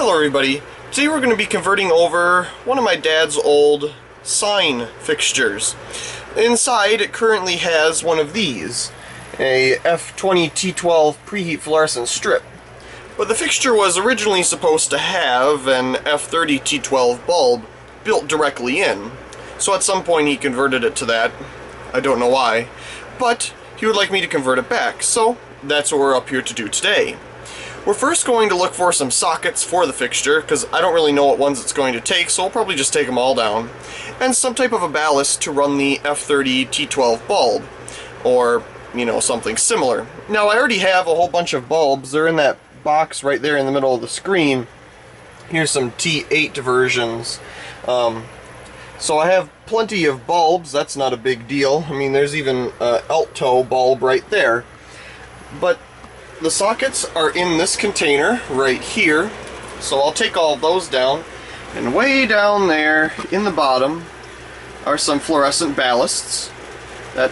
Hello everybody. Today we're going to be converting over one of my dad's old sign fixtures. Inside it currently has one of these, a F20 T12 preheat fluorescent strip. But the fixture was originally supposed to have an F30 T12 bulb built directly in. So at some point he converted it to that. I don't know why. But he would like me to convert it back, so that's what we're up here to do today. We're first going to look for some sockets for the fixture, because I don't really know what ones it's going to take, so we'll probably just take them all down. And some type of a ballast to run the F30 T12 bulb, or, you know, something similar. Now, I already have a whole bunch of bulbs. They're in that box right there in the middle of the screen. Here's some T8 versions. So I have plenty of bulbs. That's not a big deal. I mean, there's even an Alto bulb right there. But the sockets are in this container right here, so I'll take all of those down, and way down there in the bottom are some fluorescent ballasts, that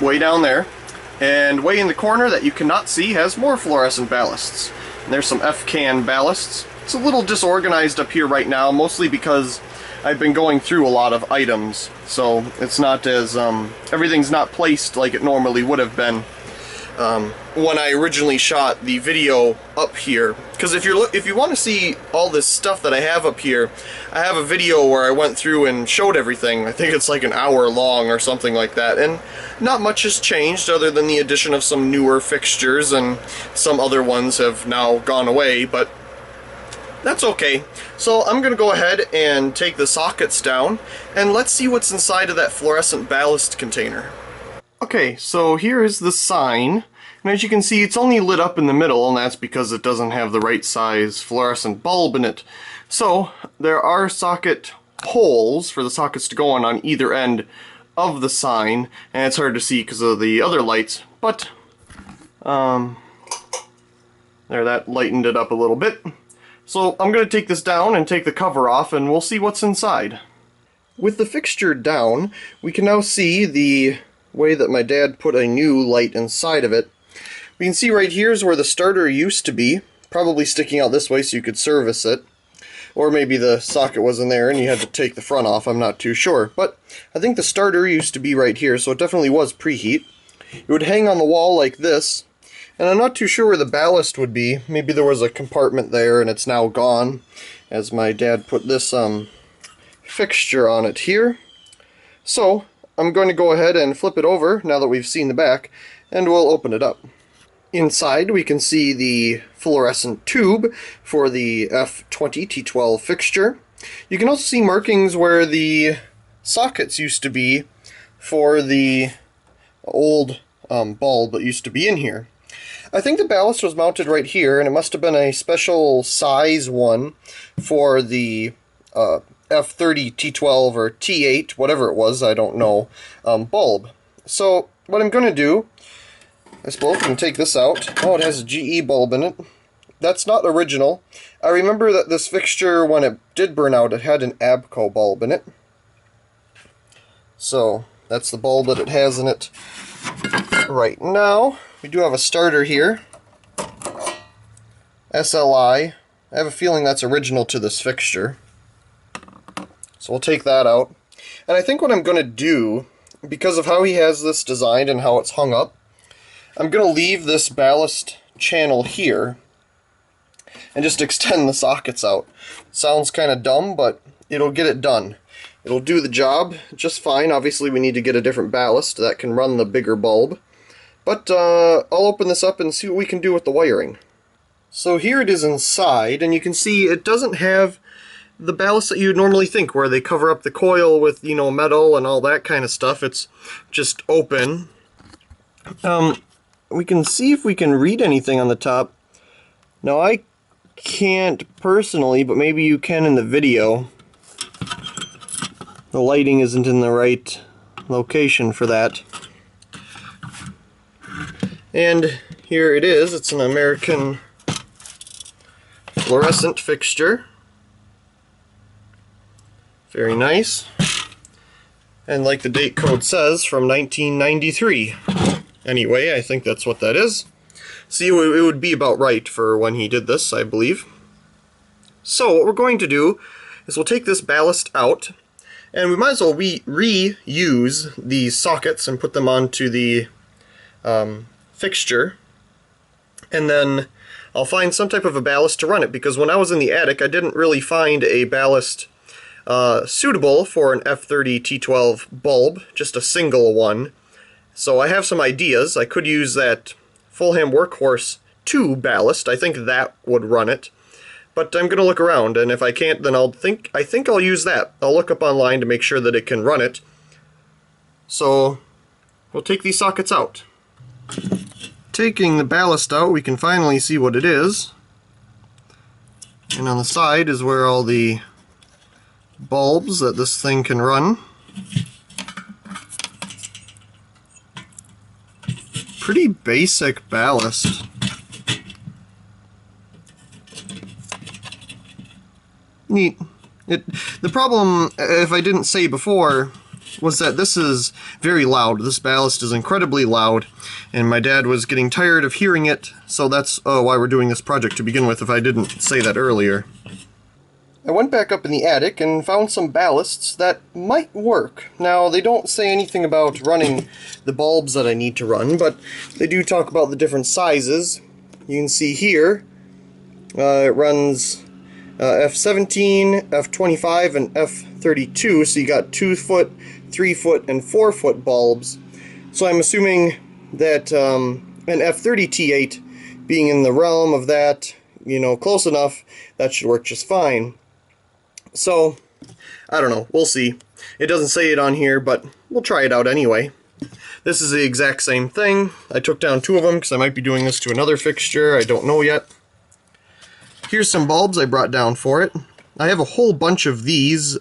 way down there, and way in the corner that you cannot see has more fluorescent ballasts. And there's some F-can ballasts. It's a little disorganized up here right now, mostly because I've been going through a lot of items, so it's not as, everything's not placed like it normally would have been when I originally shot the video up here. Because if you want to see all this stuff that I have up here, I have a video where I went through and showed everything. I think it's like an hour long or something like that, and not much has changed other than the addition of some newer fixtures, and some other ones have now gone away, but that's okay. So I'm going to go ahead and take the sockets down, and let's see what's inside of that fluorescent ballast container. Okay, so here is the sign, and as you can see it's only lit up in the middle, and that's because it doesn't have the right size fluorescent bulb in it. So there are socket holes for the sockets to go on either end of the sign, and it's hard to see because of the other lights, but there, that lightened it up a little bit. So I'm going to take this down and take the cover off, and we'll see what's inside. With the fixture down, we can now see the way that my dad put a new light inside of it. We can see right here is where the starter used to be, probably sticking out this way so you could service it. Or maybe the socket wasn't there and you had to take the front off, I'm not too sure. But I think the starter used to be right here, so it definitely was preheat. It would hang on the wall like this, and I'm not too sure where the ballast would be. Maybe there was a compartment there and it's now gone, as my dad put this fixture on it here. So I'm going to go ahead and flip it over now that we've seen the back, and we'll open it up. Inside we can see the fluorescent tube for the F20 T12 fixture. You can also see markings where the sockets used to be for the old bulb that used to be in here. I think the ballast was mounted right here, and it must have been a special size one for the F30 T12 or T8, whatever it was, I don't know, bulb. So what I'm going to do, I suppose I can take this out. Oh, it has a GE bulb in it. That's not original. I remember that this fixture, when it did burn out, it had an ABCO bulb in it. So that's the bulb that it has in it right now. We do have a starter here. SLI. I have a feeling that's original to this fixture. So we'll take that out. And I think what I'm going to do, because of how he has this designed and how it's hung up, I'm going to leave this ballast channel here and just extend the sockets out. Sounds kind of dumb, but it'll get it done. It'll do the job just fine. Obviously we need to get a different ballast that can run the bigger bulb. But I'll open this up and see what we can do with the wiring. So here it is inside, and you can see it doesn't have the ballast that you'd normally think, where they cover up the coil with, you know, metal and all that kind of stuff. It's just open. We can see if we can read anything on the top. Now I can't personally, but maybe you can in the video. The lighting isn't in the right location for that. And here it is. It's an American fluorescent fixture. Very nice. And like the date code says, from 1993. Anyway, I think that's what that is. See, it would be about right for when he did this, I believe. So what we're going to do is we'll take this ballast out, and we might as well reuse these sockets and put them onto the fixture, and then I'll find some type of a ballast to run it, because when I was in the attic I didn't really find a ballast suitable for an F30 T12 bulb, just a single one. So I have some ideas. I could use that Fulham Workhorse 2 ballast. I think that would run it. But I'm going to look around, and if I can't, then I think I'll use that. I'll look up online to make sure that it can run it. So we'll take these sockets out. Taking the ballast out, we can finally see what it is. And on the side is where all the bulbs that this thing can run. Pretty basic ballast. Neat. The problem, if I didn't say before, was that this is very loud. This ballast is incredibly loud, and my dad was getting tired of hearing it, so that's why we're doing this project to begin with, if I didn't say that earlier. I went back up in the attic and found some ballasts that might work. Now, they don't say anything about running the bulbs that I need to run, but they do talk about the different sizes. You can see here, it runs F17, F25, and F32, so you got 2-foot, 3-foot, and 4-foot bulbs. So I'm assuming that an F30 T8 being in the realm of that, you know, close enough, that should work just fine. So, I don't know, we'll see. It doesn't say it on here, but we'll try it out anyway. This is the exact same thing. I took down 2 of them because I might be doing this to another fixture, I don't know yet. Here's some bulbs I brought down for it. I have a whole bunch of these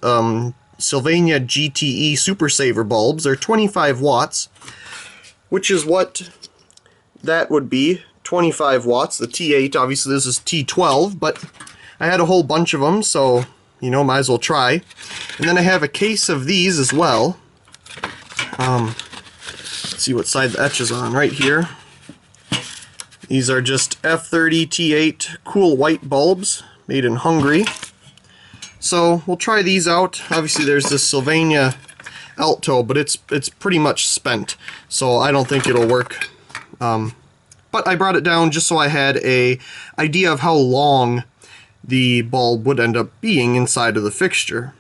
Sylvania GTE Super Saver bulbs. They're 25 watts, which is what that would be, 25 watts. The T8, obviously this is T12, but I had a whole bunch of them, so, you know, might as well try. And then I have a case of these as well. Let's see what side the etch is on, right here. These are just F30 T8 cool white bulbs made in Hungary. So we'll try these out. Obviously there's this Sylvania Alto, but it's pretty much spent, so I don't think it'll work. But I brought it down just so I had a idea of how long the bulb would end up being inside of the fixture.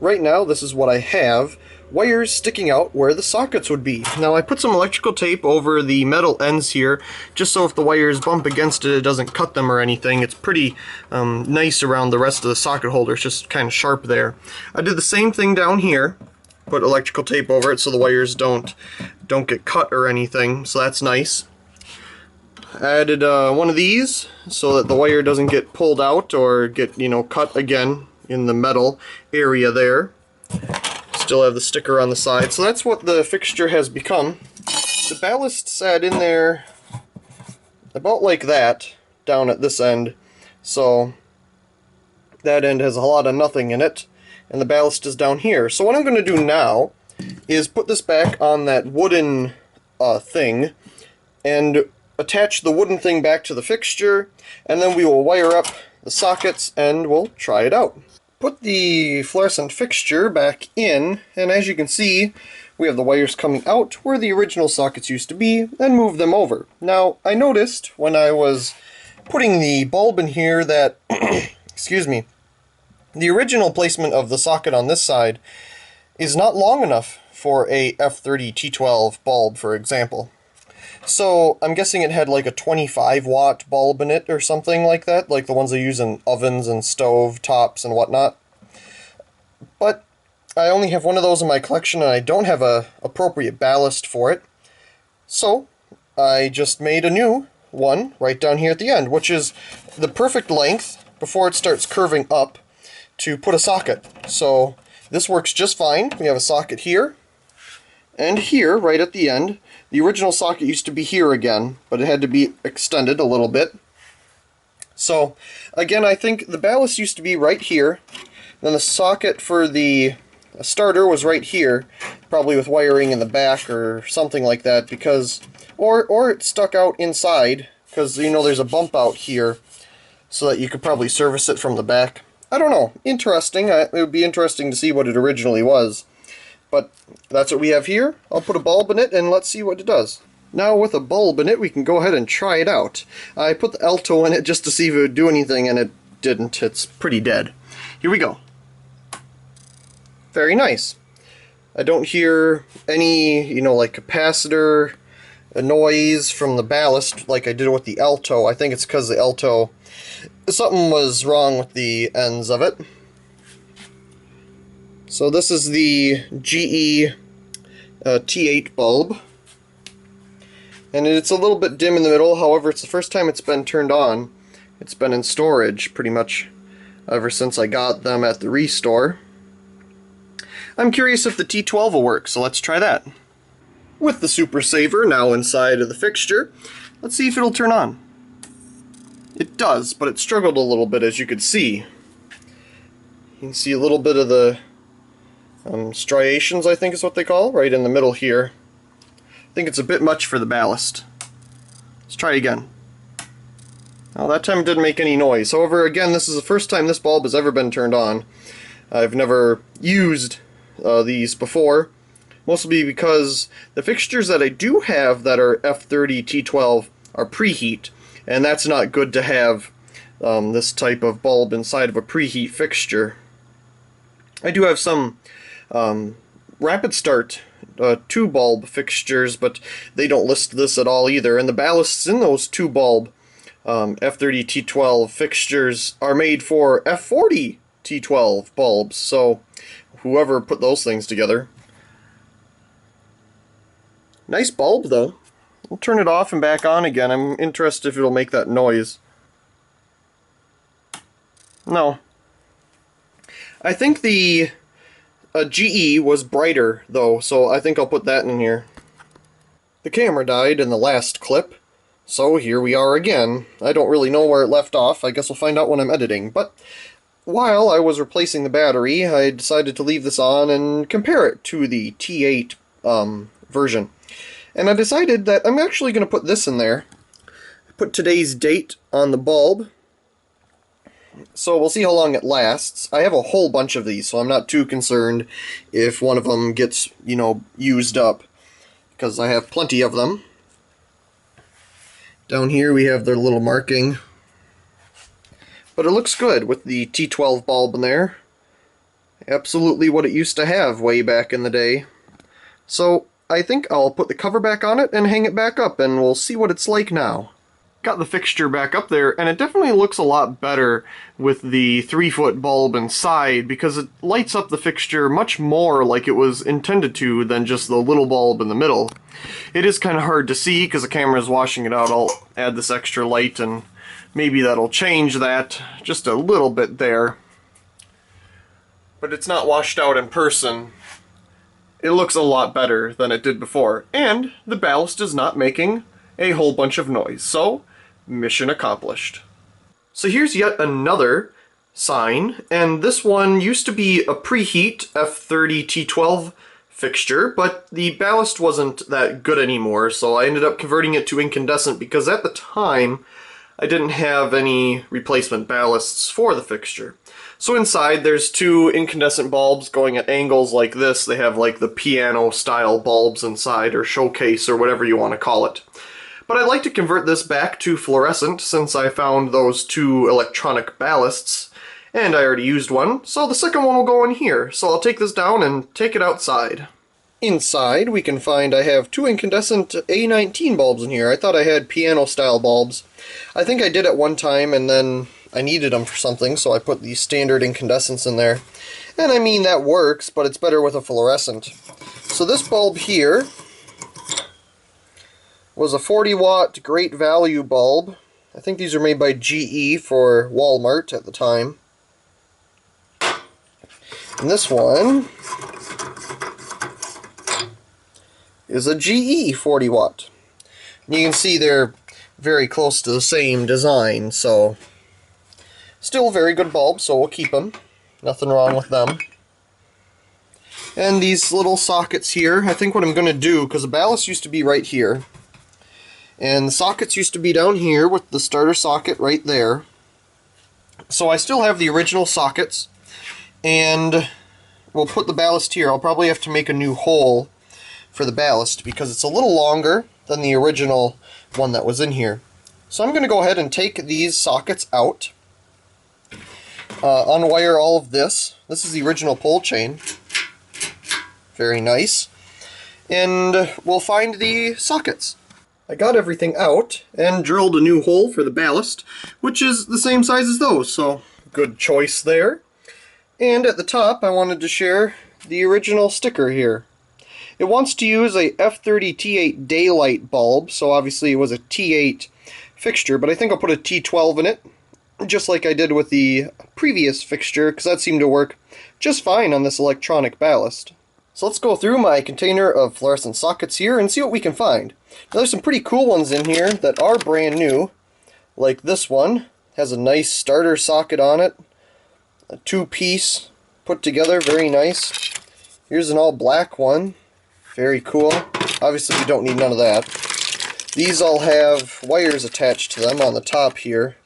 Right now this is what I have. Wires sticking out where the sockets would be. Now I put some electrical tape over the metal ends here, just so if the wires bump against it, it doesn't cut them or anything. It's pretty nice around the rest of the socket holder. It's just kind of sharp there. I did the same thing down here. Put electrical tape over it so the wires don't get cut or anything, so that's nice. I added one of these so that the wire doesn't get pulled out or get, you know, cut again in the metal area there. Still have the sticker on the side, so that's what the fixture has become. The ballast sat in there about like that, down at this end, so that end has a lot of nothing in it, and the ballast is down here. So what I'm going to do now is put this back on that wooden thing, and attach the wooden thing back to the fixture, and then we will wire up the sockets and we'll try it out. Put the fluorescent fixture back in, and as you can see, we have the wires coming out where the original sockets used to be, and move them over. Now, I noticed when I was putting the bulb in here that, excuse me, the original placement of the socket on this side is not long enough for a F30 T12 bulb, for example. So I'm guessing it had like a 25 watt bulb in it or something like that, like the ones they use in ovens and stove tops and whatnot. But I only have one of those in my collection and I don't have a appropriate ballast for it. So I just made a new one right down here at the end, which is the perfect length before it starts curving up to put a socket. So this works just fine. We have a socket here and here right at the end. The original socket used to be here again, but it had to be extended a little bit. So, again, I think the ballast used to be right here. Then the socket for the starter was right here, probably with wiring in the back or something like that, because, or it stuck out inside, because, you know, there's a bump out here. so that you could probably service it from the back. I don't know. Interesting. It would be interesting to see what it originally was. But that's what we have here. I'll put a bulb in it and let's see what it does. Now with a bulb in it, we can go ahead and try it out. I put the alto in it just to see if it would do anything, and it didn't. It's pretty dead. Here we go. Very nice. I don't hear any, like capacitor noise from the ballast like I did with the alto. I think it's because the alto, something was wrong with the ends of it. So this is the GE T8 bulb. And it's a little bit dim in the middle, however it's the first time it's been turned on. It's been in storage pretty much ever since I got them at the Restore. I'm curious if the T12 will work, so let's try that. With the Super Saver now inside of the fixture, let's see if it'll turn on. It does, but it struggled a little bit, as you could see. You can see a little bit of the striations, I think is what they call, right in the middle here. I think it's a bit much for the ballast. Let's try again. Now that time it didn't make any noise. However, again, this is the first time this bulb has ever been turned on. I've never used these before, mostly because the fixtures that I do have that are F30 T12 are preheat, and that's not good to have this type of bulb inside of a preheat fixture. I do have some rapid start 2-bulb fixtures, but they don't list this at all either, and the ballasts in those 2-bulb F30 T12 fixtures are made for F40 T12 bulbs, so whoever put those things together. Nice bulb though. We'll turn it off and back on again. I'm interested if it'll make that noise. No. I think the GE was brighter though, so I think I'll put that in here. The camera died in the last clip, so here we are again. I don't really know where it left off. I guess we'll find out when I'm editing, but while I was replacing the battery, I decided to leave this on and compare it to the T8 version. And I decided that I'm actually going to put this in there. Put today's date on the bulb. So we'll see how long it lasts. I have a whole bunch of these, so I'm not too concerned if one of them gets, used up, because I have plenty of them. Down here we have their little marking. But it looks good with the T12 bulb in there. Absolutely what it used to have way back in the day. So I think I'll put the cover back on it and hang it back up, and we'll see what it's like now. Got the fixture back up there, and it definitely looks a lot better with the 3-foot bulb inside, because it lights up the fixture much more like it was intended to than just the little bulb in the middle. It is kind of hard to see because the camera is washing it out. I'll add this extra light and maybe that'll change that just a little bit there. But it's not washed out in person. It looks a lot better than it did before. And the ballast is not making a whole bunch of noise. So, mission accomplished. So here's yet another sign. And this one used to be a preheat F30 T12 fixture, but the ballast wasn't that good anymore. So I ended up converting it to incandescent because at the time I didn't have any replacement ballasts for the fixture. So inside there's 2 incandescent bulbs going at angles like this. They have like the piano style bulbs inside, or showcase, or whatever you want to call it. But I'd like to convert this back to fluorescent since I found those 2 electronic ballasts, and I already used one, so the second one will go in here. So I'll take this down and take it outside. Inside we can find I have 2 incandescent A19 bulbs in here. I thought I had piano style bulbs. I think I did at one time and then I needed them for something, so I put these standard incandescents in there. And I mean, that works, but it's better with a fluorescent. So this bulb here was a 40-watt Great Value bulb. I think these are made by GE for Walmart at the time. And this one is a GE 40-watt. And you can see they're very close to the same design, so still a very good bulb, so we'll keep them. Nothing wrong with them. And these little sockets here, I think what I'm going to do, because the ballast used to be right here, and the sockets used to be down here with the starter socket right there. So I still have the original sockets, and we'll put the ballast here. I'll probably have to make a new hole for the ballast because it's a little longer than the original one that was in here. So I'm going to go ahead and take these sockets out, unwire all of this. This is the original pole chain. Very nice. And we'll find the sockets. I got everything out and drilled a new hole for the ballast, which is the same size as those, so good choice there. And at the top I wanted to share the original sticker here. It wants to use a F30 T8 daylight bulb, so obviously it was a T8 fixture, but I think I'll put a T12 in it, just like I did with the previous fixture, because that seemed to work just fine on this electronic ballast. So let's go through my container of fluorescent sockets here and see what we can find. Now there's some pretty cool ones in here that are brand new, like this one. Has a nice starter socket on it, a two-piece put together, very nice. Here's an all black one, very cool. Obviously we don't need none of that. These all have wires attached to them on the top here.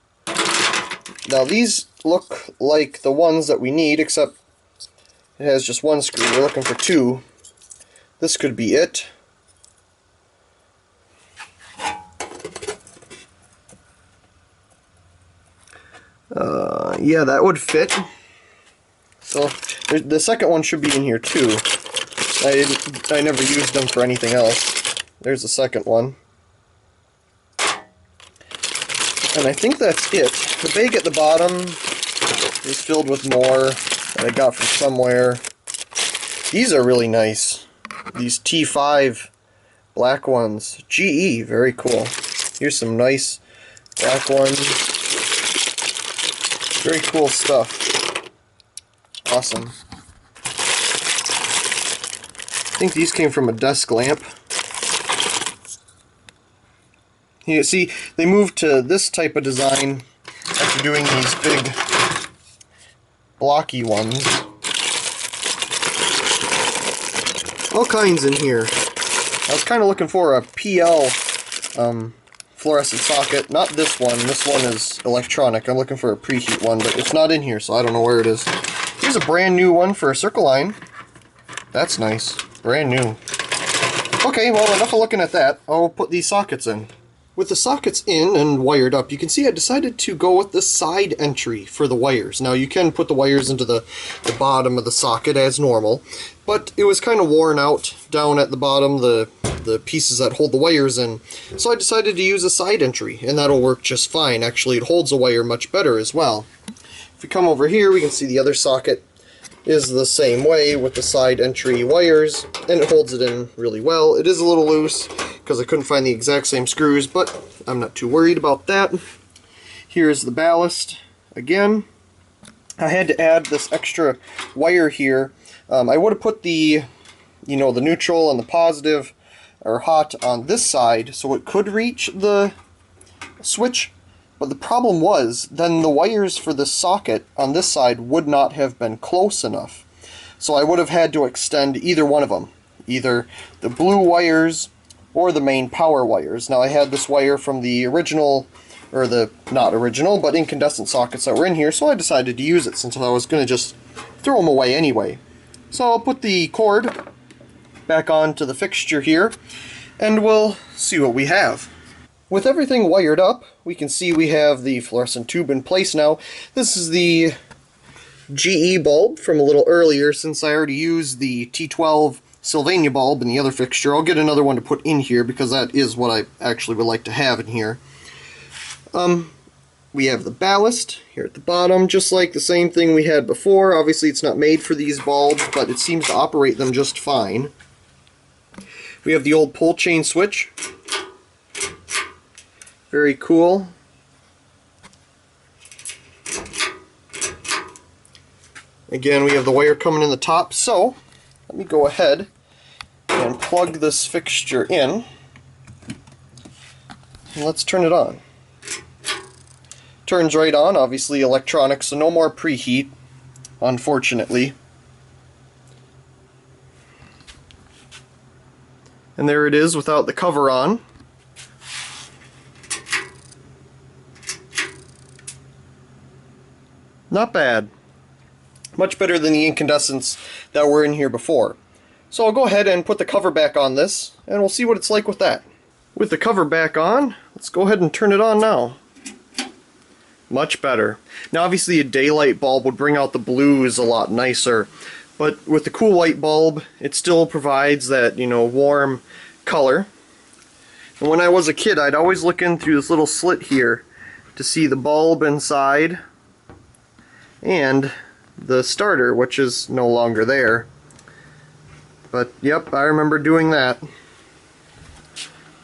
Now these look like the ones that we need, except it has just one screw. We're looking for two. This could be it. Yeah, that would fit. So the second one should be in here too. I never used them for anything else. There's the second one. And I think that's it. The bag at the bottom is filled with more that I got from somewhere. These are really nice. These T5 black ones. GE, very cool. Here's some nice black ones. Very cool stuff. Awesome. I think these came from a desk lamp. You see, they moved to this type of design after doing these big blocky ones. All kinds in here. I was kind of looking for a PL fluorescent socket. Not this one. This one is electronic. I'm looking for a preheat one, but it's not in here, so I don't know where it is. Here's a brand new one for a circle line. That's nice. Brand new. Okay, well, enough of looking at that. I'll put these sockets in. With the sockets in and wired up, you can see I decided to go with the side entry for the wires. Now you can put the wires into the bottom of the socket as normal, but it was kind of worn out down at the bottom, the pieces that hold the wires in. So I decided to use a side entry, and that'll work just fine. Actually, it holds the wire much better as well. If we come over here, we can see the other socket is the same way with the side entry wires, and it holds it in really well. It is a little loose because I couldn't find the exact same screws, but I'm not too worried about that. Here's the ballast again. I had to add this extra wire here. I would have put the the neutral and the positive or hot on this side so it could reach the switch, but the problem was then the wires for the socket on this side would not have been close enough. So I would have had to extend either one of them, either the blue wires or the main power wires. Now I had this wire from the original, or the not original, but incandescent sockets that were in here, so I decided to use it since I was going to just throw them away anyway. So I'll put the cord back onto the fixture here, and we'll see what we have. With everything wired up, we can see we have the fluorescent tube in place now. This is the GE bulb from a little earlier, since I already used the T12 Sylvania bulb in the other fixture. I'll get another one to put in here because that is what I actually would like to have in here. We have the ballast here at the bottom, just like the same thing we had before. Obviously it's not made for these bulbs, but it seems to operate them just fine. We have the old pull chain switch. Very cool. Again, we have the wire coming in the top, so let me go ahead and plug this fixture in, and let's turn it on. Turns right on, obviously electronic, so no more preheat, unfortunately. And there it is without the cover on. not bad. Much better than the incandescents that were in here before. So I'll go ahead and put the cover back on this, and we'll see what it's like with that. With the cover back on, let's go ahead and turn it on now. Much better. Now obviously a daylight bulb would bring out the blues a lot nicer, but with the cool white bulb, it still provides that, you know, warm color. And when I was a kid, I'd always look in through this little slit here to see the bulb inside and the starter, which is no longer there. But yep, I remember doing that.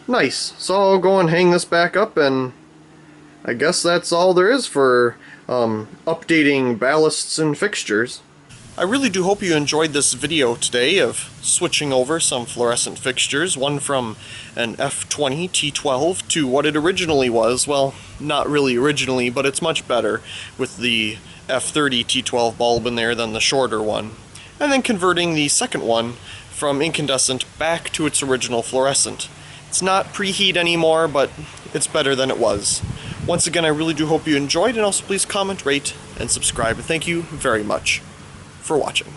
Nice. So I'll go and hang this back up, and I guess that's all there is for updating ballasts and fixtures. I really do hope you enjoyed this video today of switching over some fluorescent fixtures, one from an F20 T12 to what it originally was. Well, not really originally, but it's much better with the F30 T12 bulb in there than the shorter one. And then converting the second one from incandescent back to its original fluorescent. It's not preheat anymore, but it's better than it was. Once again, I really do hope you enjoyed, and also please comment, rate, and subscribe. Thank you very much for watching.